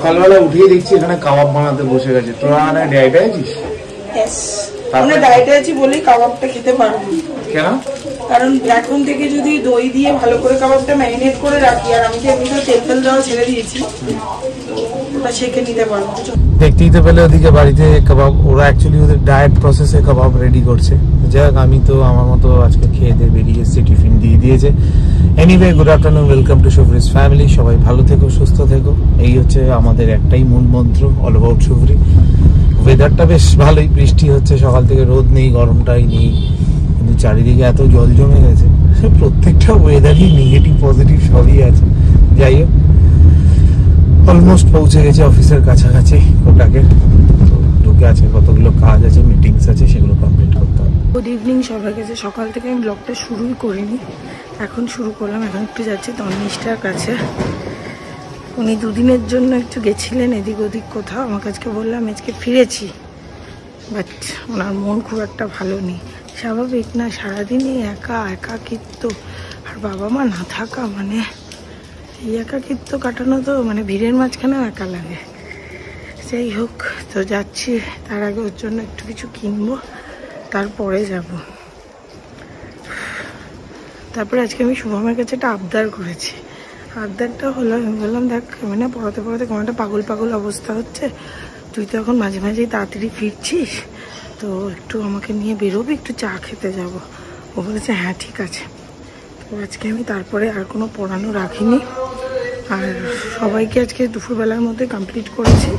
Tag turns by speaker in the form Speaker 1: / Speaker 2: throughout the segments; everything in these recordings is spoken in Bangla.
Speaker 1: সকালবেলা উঠেই দেখছি এখানে কাবাব বানাতে বসে গেছে। তোরা মানে ডায়েটে আছিস?
Speaker 2: আমরা ডায়েটে আছি বলেই কাবাবটা খেতে পারবো।
Speaker 1: কেন?
Speaker 2: কারণ এখন থেকে যদি দই দিয়ে ভালো করে কাবাবটা ম্যারিনেট করে রাখি, আর আমি তো এমনিতে তেল দেওয়া ছেড়ে দিয়েছি, ওটা শেখে নিতে পারবো।
Speaker 1: দেখতেই তো পেলে ওদিকে বাড়িতে কাবাব, ওরা অ্যাকচুয়ালি ওদের ডায়েট প্রসেসে কাবাব রেডি করছে। যাই হোক, আমি তো আমার মতো আজকে খেয়ে দিয়ে বেরিয়ে এসেছি, টিফিন দিয়ে দিয়েছে। Anyway, good afternoon, welcome to Shubhri's family. সবাই ভালো থেকো, সুস্থ থেকো, এই হচ্ছে আমাদের একটাই মূল মন্ত্র, অল অ্যাবাউট শুভ্রি। ওয়েদারটা বেশ ভালোই, বৃষ্টি হচ্ছে সকাল থেকে, রোদ নেই, গরমটাই নেই, কিন্তু চারিদিকে এত জল জমে গেছে। প্রত্যেকটা ওয়েদারই নেগেটিভ পজিটিভ সবই আছে। যাই হোক, অলমোস্ট পৌঁছে গেছে অফিসের কাছাকাছি কোটাকে। ঢুকে আছে, কতগুলো কাজ আছে, মিটিংস আছে, সেগুলো কমপ্লিট করতে হবে।
Speaker 2: গুড ইভিনিং সবার কাছে। সকাল থেকে আমি ব্লগটা শুরুই করিনি, এখন শুরু করলাম। এখন একটু যাচ্ছি তন্নিষ্ঠার কাছে। উনি দুদিনের জন্য একটু গেছিলেন এদিক ওদিক কোথাও, আমাকে আজকে বললাম আজকে ফিরেছি, বাট ওনার মন খুব একটা ভালো নেই। স্বাভাবিক না, সারাদিনই একা একাকিত্ব, আর বাবা মা না থাকা মানে এই একাকিত্ব কাটানো তো মানে ভিড়ের মাঝখানেও একা লাগে। যাই হোক, তো যাচ্ছি, তার আগে ওর জন্য একটু কিছু কিনবো, তারপরে যাব। তারপরে আজকে আমি শুভমের কাছে একটা আবদার করেছি। আবদারটা হলো, আমি বললাম দেখ মানে পড়াতে পড়াতে কোনো একটা পাগল পাগল অবস্থা হচ্ছে, তুই তো এখন মাঝে মাঝেই তাড়াতাড়ি ফিরছিস, তো একটু আমাকে নিয়ে বেরোবি, একটু চা খেতে যাব। ও বলেছে হ্যাঁ ঠিক আছে। তো আজকে আমি তারপরে আর কোনো পড়ানো রাখিনি, আর সবাইকে আজকে দুপুরবেলার মধ্যে কমপ্লিট করেছি,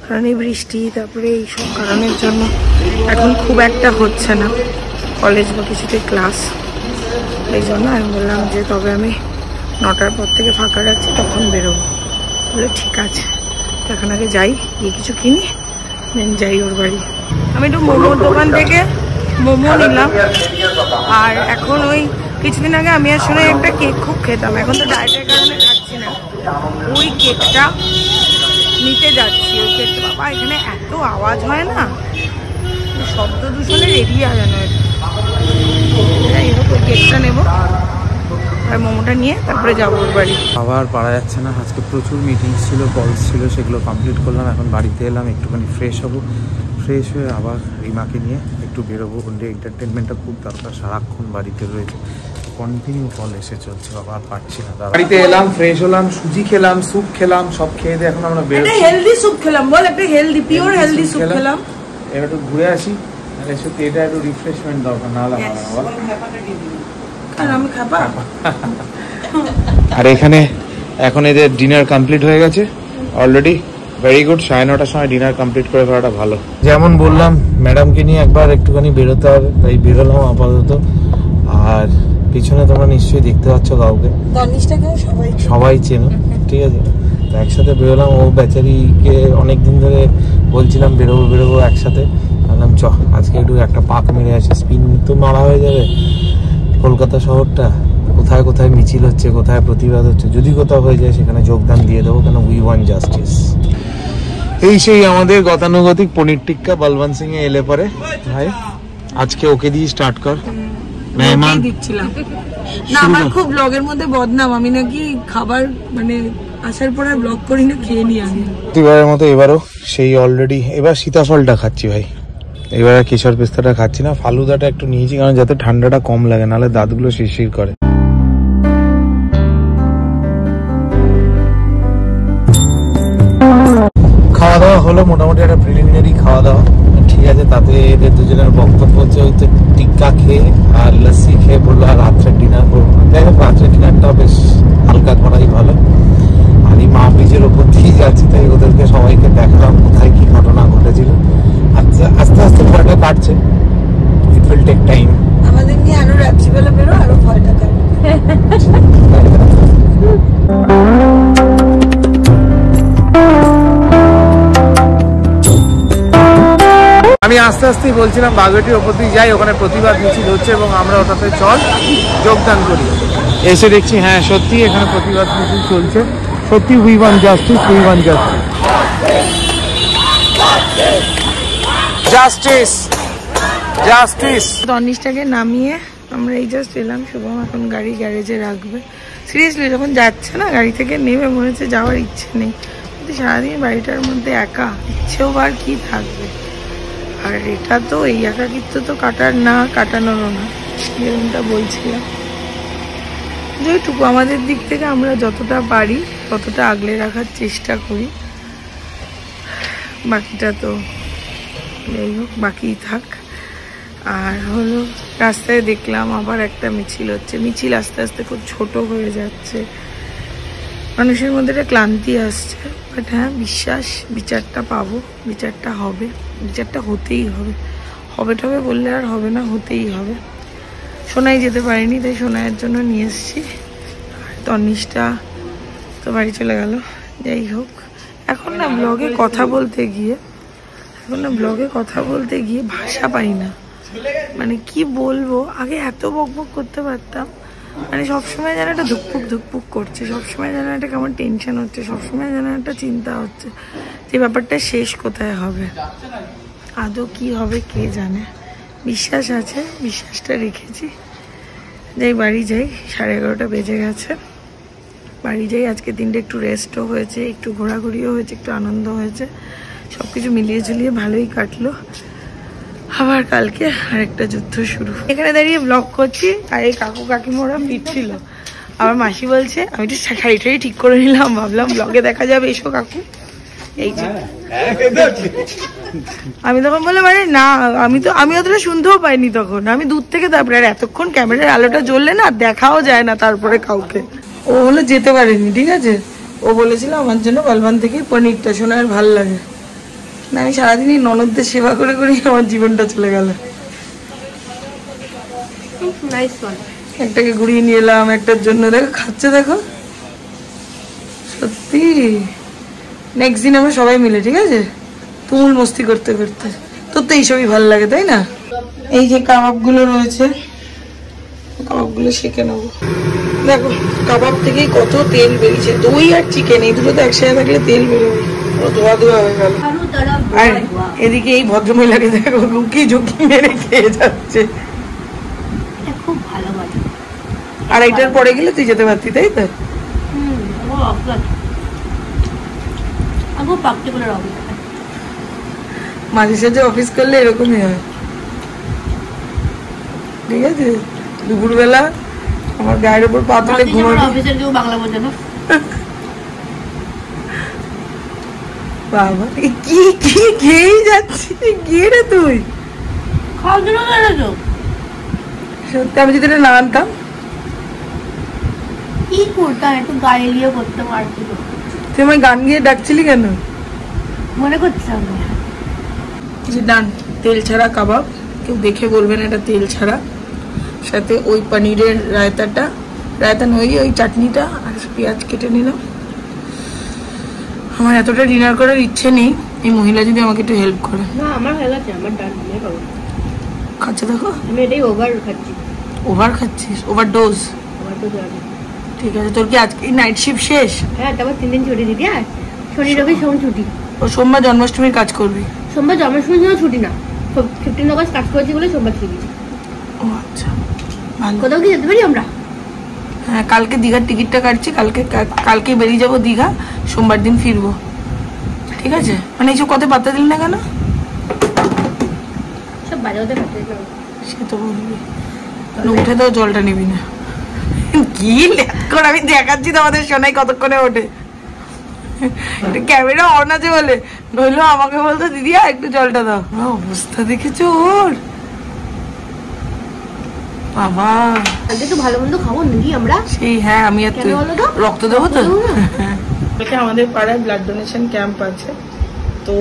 Speaker 2: কারণ এই বৃষ্টি তারপরে এইসব কারণের জন্য এখন খুব একটা হচ্ছে না কলেজ বা কিছুতে ক্লাস। এই জন্য আমি বললাম যে তবে আমি 9টার পর থেকে ফাঁকা রাখছি, তখন বেরোবো। বলে ঠিক আছে, এখন আগে যাই, গিয়ে কিছু কিনি, দেন যাই ওর বাড়ি। আমি একটু মোমোর দোকান থেকে মোমো নিলাম, আর এখন ওই কিছুদিন আগে আমি আসলে একটা কেক খুব খেতাম, এখন তো ডায়েটের কারণে খাচ্ছি না, ওই কেকটা নিতে যাচ্ছি। ওই কেকটা বাবা এখানে এত আওয়াজ হয় না, শব্দ দূষণের এরিয়া যেন। যাই হোক, ওই কেকটা নেবো আর মোমোটা নিয়ে তারপরে যাবো ওর বাড়ি।
Speaker 1: আবার পারা যাচ্ছে না, আজকে প্রচুর মিটিংস ছিল, কলস ছিল, সেগুলো কমপ্লিট করলাম। এখন বাড়িতে এলাম, একটুখানি ফ্রেশ হবো, ফ্রেশ হয়ে আবার রিমাকে নিয়ে একটু বেরোবো। ওনডে এন্টারটেনমেন্টটা খুব দরকার, সারাক্ষণ বাড়িতে রয়েছে, কন্টিনিউ কল এসে চলছে, বাবা আর পারছি না। বাড়িতে এলাম, ফ্রেশ হলাম, সুজি খেলাম, স্যুপ খেলাম, সব খেয়ে দিয়ে এখন আমরা বেরোচ্ছি।
Speaker 2: একটা হেলদি স্যুপ খেলাম, বল একটা হেলদি পিওর হেলদি স্যুপ খেলাম।
Speaker 1: এবার একটু ঘুরে আসি, সত্যি এটা একটু রিফ্রেশমেন্ট দরকার, না হলে
Speaker 2: আমি খাবা।
Speaker 1: আর এখানে এখন এদের ডিনার কমপ্লিট হয়ে গেছে অলরেডি, ভেরি গুড। 9:30টার সময় ডিনার কমপ্লিট করে ফেলাটা ভালো। যেমন বললাম, ম্যাডামকে নিয়ে একবার একটুখানি বেরোতে হবে, তাই বেরোলাম আপাতত। আর পিছনে তোমরা নিশ্চয়ই দেখতে পাচ্ছ কাউকে, সবাই চেনো, ঠিক আছে? তো একসাথে বেরোলাম। ও বেচারিকে অনেকদিন ধরে বলছিলাম বেরোবো বেরোবো একসাথে, বললাম চ আজকে একটু একটা পাক মেরে আসে, স্পিন তো মারা হয়ে যাবে। কলকাতা শহরটা কোথায় কোথায় মিছিল হচ্ছে, কোথায় প্রতিবাদ হচ্ছে, যদি কোথাও হয়ে যায় সেখানে যোগদান দিয়ে দেবো, কেন উই ওয়ান্ট জাস্টিস। এই সেই আমাদের গতানুগতিক পনির টিক্কা বলবন্ত সিং এ এলে পরে ভাই, আজকে ওকে দিয়ে স্টার্ট কর। মেহমান
Speaker 2: দিচ্ছিলাম না, আমার খুব ব্লগের মধ্যে বদনাম, আমি নাকি খাবার মানে আসার পর আর ব্লগ করি না, খেয়ে নিই আমি।
Speaker 1: প্রতিবারের মতো এবারও সেই অলরেডি, এবার সীতাফলটা খাচ্ছি ভাই, এবার কেশর পেস্তাটা খাচ্ছি না। ফালুদাটা একটু নিয়েছি কারণ যাতে ঠান্ডাটা কম লাগে, নাহলে দাঁতগুলো শিরশির করে। খাওয়া দাওয়া হলো, মোটামুটি একটা প্রিলিমিনারি খাওয়া দাওয়া, ঠিক আছে। তাতে এদের দুজনের বক্তব্য হচ্ছে ওই তো টিক্কা খেয়ে আর লস্যি খেয়ে বললো আর রাত্রে ডিনার করবো। যাই হোক, রাত্রে ডিনারটা বেশ হালকা করাই ভালো। আর এই মা ব্রিজের ওপর দিয়ে যাচ্ছি, তাই ওদেরকে সবাইকে দেখালাম কোথায় কি ঘটনা ঘটেছিল। আচ্ছা, আস্তে আস্তে ভয়টা কাটছে, ইট উইল টেক টাইম।
Speaker 2: আমাদের নিয়ে আরো রাত্রিবেলা বেরো, আরো ভয়টা কাটবে।
Speaker 1: আমি আস্তে আস্তেই বলছিলাম বাগুইটির ওপর দিয়ে যাই, ওখানে প্রতিবাদ মিছিল হচ্ছে এবং আমরা ওটাতে চল যোগদান করি। এসে দেখছি হ্যাঁ সত্যি এখানে প্রতিবাদ মিছিল চলছে, সত্যি we want justice, we want justice, justice, justice.
Speaker 2: তন্নিষ্ঠাকে নামিয়ে আমরা এই জাস্ট এলাম, শুভম এখন গাড়ি গ্যারেজে রাখবে। সিরিয়াসলি যখন যাচ্ছে না গাড়ি থেকে নেমে মনে হচ্ছে যাওয়ার ইচ্ছে নেই, যদি সারাদিন বাড়িটার মধ্যে একা, ইচ্ছেও আর কি থাকবে। আর এটা তো এই একাকিত্ব তো কাটার না, কাটানোরও না, যেরকমটা বলছিলাম। যেটুকু আমাদের দিক থেকে আমরা যতটা পারি ততটা আগলে রাখার চেষ্টা করি, বাকিটা তো যাই হোক বাকিই থাক। আর হলো রাস্তায় দেখলাম আবার একটা মিছিল হচ্ছে, মিছিল আস্তে আস্তে খুব ছোট হয়ে যাচ্ছে, মানুষের মধ্যে একটা ক্লান্তি আসছে। বাট হ্যাঁ, বিশ্বাস বিচারটা পাবো, বিচারটা হবে, বিচারটা হতেই হবে। হবে টবে বললে আর হবে না, হতেই হবে। সোনাই যেতে পারিনি, তাই সোনাইয়ের জন্য নিয়ে এসেছি। তনিষ্টা তো বাড়ি চলে গেল। যাই হোক, এখন না ব্লগে কথা বলতে গিয়ে ভাষা পাই না, মানে কি বলবো। আগে এত বকবক করতে পারতাম, মানে সবসময় যেন একটা ধুকপুক করছে, সবসময় যেন একটা কেমন টেনশন হচ্ছে, সবসময় যেন একটা চিন্তা হচ্ছে যে ব্যাপারটা শেষ কোথায় হবে, আদৌ কি হবে কে জানে। বিশ্বাস আছে, বিশ্বাসটা রেখেছি। যাই বাড়ি যাই, 11:30 বেজে গেছে। বাড়ি যাই, আজকে দিনটা একটু রেস্টও হয়েছে, একটু ঘোরাঘুরিও হয়েছে, একটু আনন্দ হয়েছে, সবকিছু মিলিয়ে ঝুলিয়ে ভালোই কাটলো। আবার কালকে আরেকটা যুদ্ধ শুরু। এখানে দাঁড়িয়ে ব্লগ করছি আর এই কাকু কাকিমারা ফিরছিল, আমার মাসি বলছে, আমি একটু শাড়িটাই ঠিক করে নিলাম, ভাবলাম ব্লগে দেখা যাবে, এসো কাকু। এই যে আমি তখন বললাম আরে না, আমি অতটা শুনতেও পাইনি তখন, আমি দূর থেকে। তারপরে আর এতক্ষণ ক্যামেরার আলোটা জ্বললে না দেখাও যায় না তারপরে কাউকে। ও হলো যেতে পারেনি, ঠিক আছে, ও বলেছিল আমার জন্য বলবান থেকে পনিরটা, শোনা আর ভাল লাগে না। আমি সারাদিনই ননদদের সেবা করে করে আমার জীবনটা চলে গেল। একটাকে ঘুরিয়ে নিয়ে এলাম, একটার জন্য দেখো খাচ্ছে, দেখো সত্যি। নেক্সট দিন আমরা সবাই মিলে, ঠিক আছে, তুমুল মস্তি করতে করতে। তোর তো এইসবই ভালো লাগে তাই না? এই যে কাবাবগুলো রয়েছে, কাবাবগুলো সেঁকে নেবো। দেখো কাবাব থেকেই কত তেল বেরিয়েছে, দই আর চিকেন এই দুটো তো একসাথে থাকলে তেল বেরোবে, ধোয়া ধোয়া হয়ে গেল। আর এদিকে এই ভদ্রমহিলাকে দেখো লুকি ঝুঁকি মেরে খেয়ে যাচ্ছে।
Speaker 3: খুব ভালো বাজে।
Speaker 2: আর এইটার পরে গেলে তুই যেতে পারতি, তাই তো? মাঝে সাঝে অফিস করলে এরকমই হয়, ঠিক আছে। দুপুরবেলা আমার গায়ের উপর পা তুলে ঘুমাবি।
Speaker 3: অফিসের কেউ বাংলা বোঝে না।
Speaker 2: বাবা কি কি খেয়েই যাচ্ছি, গিয়ে রে তুই
Speaker 3: খাওয়ার জন্য গেছো?
Speaker 2: সত্যি আমি যদি এটা না আনতাম
Speaker 3: কি করতাম, একটু গায়ে লিয়ে করতে পারছি।
Speaker 2: তুই আমার গান গিয়ে ডাকছিলি কেন?
Speaker 3: মনে করছিলাম
Speaker 2: যে ডান তেল ছাড়া কাবাব, কেউ দেখে বলবে না এটা তেল ছাড়া। সাথে ওই পনিরের রায়তাটা, রায়তা নয় ওই চাটনিটা, আর পেঁয়াজ কেটে নিলাম। আমার এতটা ডিনার করার ইচ্ছে নেই, এই মহিলা যদি আমাকে একটু হেল্প করে।
Speaker 3: না আমার হয়ে গেছে, আমার ডান নিয়ে পাবো।
Speaker 2: খাচ্ছে দেখো,
Speaker 3: আমি এটাই ওভার খাচ্ছি।
Speaker 2: ওভার খাচ্ছিস? Over dose? ঠিক আছে, তোর কি আজকে নাইট শিফট শেষ?
Speaker 3: হ্যাঁ, তারপর 3 দিন ছুটি দিদি। আর শনি রবি সোম ছুটি।
Speaker 2: ও সোমবার জন্মাষ্টমীর কাজ করবি?
Speaker 3: সোমবার জন্মাষ্টমীর জন্য ছুটি না, 15 অগস্ট কাজ করেছি বলে সোমবার ছুটি দিয়েছি।
Speaker 2: ও আচ্ছা, ভালো।
Speaker 3: কোথাও কি যেতে পারি আমরা?
Speaker 2: হ্যাঁ, কালকে দীঘার টিকিটটা কাটছি, কালকে বেরিয়ে যাবো দীঘা, সোমবার দিন ফিরবো, ঠিক আছে? মানে এইসব কথা পাত্তা দিল না কেন?
Speaker 3: সব বাজে কথা পাঠিয়ে দিলাম।
Speaker 2: সে তো বলবি, উঠে তো জলটা নিবি না। কি এখন আমি দেখাচ্ছি তোমাদের সোনাই কতক্ষণে ওঠে, ক্যামেরা অন আছে বলে, নইলেও আমাকে বলতো দিদি একটু জলটা দাও। অবস্থা দেখেছো ওর, বাবা।
Speaker 3: একটু ভালো মন্দ খাবো নাকি আমরা?
Speaker 2: সেই হ্যাঁ, আমি আর তুই রক্ত দেবো তো। আমাদের পাড়ায় ব্লাড ডোনেশন ক্যাম্প আছে, তো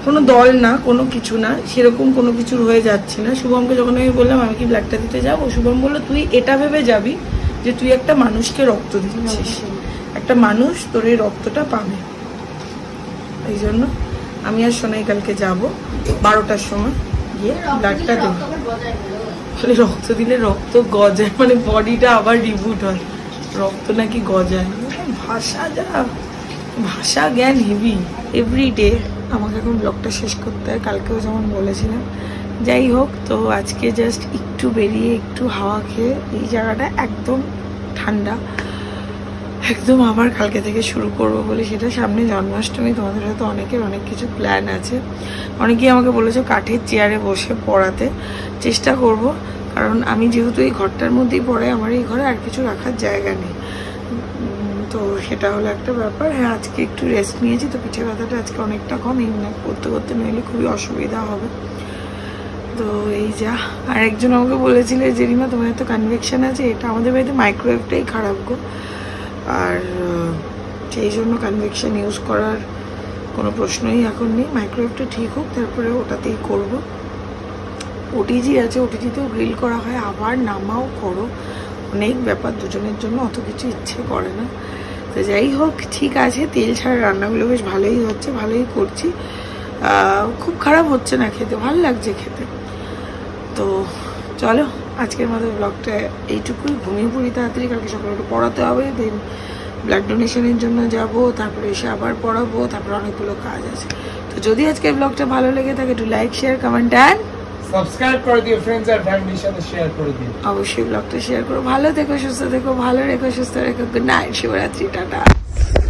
Speaker 2: কোনো দল না, কোনো কিছু না, সেরকম কোনো কিছুর হয়ে যাচ্ছে না। শুভমকে যখন আমি বললাম আমি কি ব্লাডটা দিতে যাবো, শুভম বললো তুই এটা ভেবে যাবি যে তুই একটা মানুষকে রক্ত দিচ্ছিস, একটা মানুষ তোর এই রক্তটা পাবে। এই জন্য আমি আর সোনাই কালকে যাবো 12টার সময় গিয়ে ব্লাডটা দেবো। রক্ত দিলে রক্ত গজায়, মানে বডিটা আবার রিবুট হয়, রক্ত নাকি গজায়। ভাষা জ্ঞান হেভি এভরিডে। আমাকে এখন ব্লগটা শেষ করতে হয়, কালকেও যেমন বলেছিলাম। যাই হোক, তো আজকে জাস্ট একটু বেরিয়ে একটু হাওয়া খেয়ে, এই জায়গাটা একদম ঠান্ডা, একদম আবার কালকে থেকে শুরু করবো বলে। সেটা সামনে জন্মাষ্টমী, তোমাদের হয়তো অনেকের অনেক কিছু প্ল্যান আছে। অনেকেই আমাকে বলেছে কাঠের চেয়ারে বসে পড়াতে, চেষ্টা করব, কারণ আমি যেহেতু এই ঘরটার মধ্যেই পড়ে, আমার এই ঘরে আর কিছু রাখার জায়গা নেই। তো সেটা হলো একটা ব্যাপার। হ্যাঁ, আজকে একটু রেস্ট নিয়েছি, তো পিঠে ব্যথাটা আজকে অনেকটা কম। এই না করতে করতে নইলে খুবই অসুবিধা হবে। তো এই যা। আর একজন আমাকে বলেছিল যে রিমা তোমার এত কনভেকশন আছে, এটা আমাদের বাড়িতে মাইক্রোওয়েভটাই খারাপ গো, আর সেই জন্য কনভেকশন ইউজ করার কোনো প্রশ্নই এখন নেই। মাইক্রোওয়েভটা ঠিক হোক, তারপরে ওটাতেই করব। ওটিজি আছে, ওটিজিতেও গ্রিল করা হয়, আবার নামাও করো, অনেক ব্যাপার, দুজনের জন্য অত কিছু ইচ্ছে করে না। তো যাই হোক, ঠিক আছে। তেল ছাড়া রান্নাগুলো বেশ ভালোই হচ্ছে, ভালোই করছি, খুব খারাপ হচ্ছে না, খেতে ভালো লাগছে খেতে। তো চলো, আজকের মতো ব্লগটা এইটুকুই। ঘুমিয়ে পড়ি তাড়াতাড়ি, কালকে সকালে একটু পড়াতে হবে, দেন ব্লাড ডোনেশনের জন্য যাব, তারপরে এসে আবার পড়াবো, তারপরে অনেকগুলো কাজ আছে। তো যদি আজকের ব্লগটা ভালো লেগে থাকে, একটু like, share, comment and
Speaker 1: subscribe করে দিও, ফ্রেন্ডস আর ফ্যামিলির সাথে শেয়ার করে দিও।
Speaker 2: অবশ্যই ব্লগটা শেয়ার করো। ভালো থেকো, সুস্থ থেকো, ভালো রেখো, সুস্থ রেখো। গুড নাইট, শুভরাত্রি, টাটা।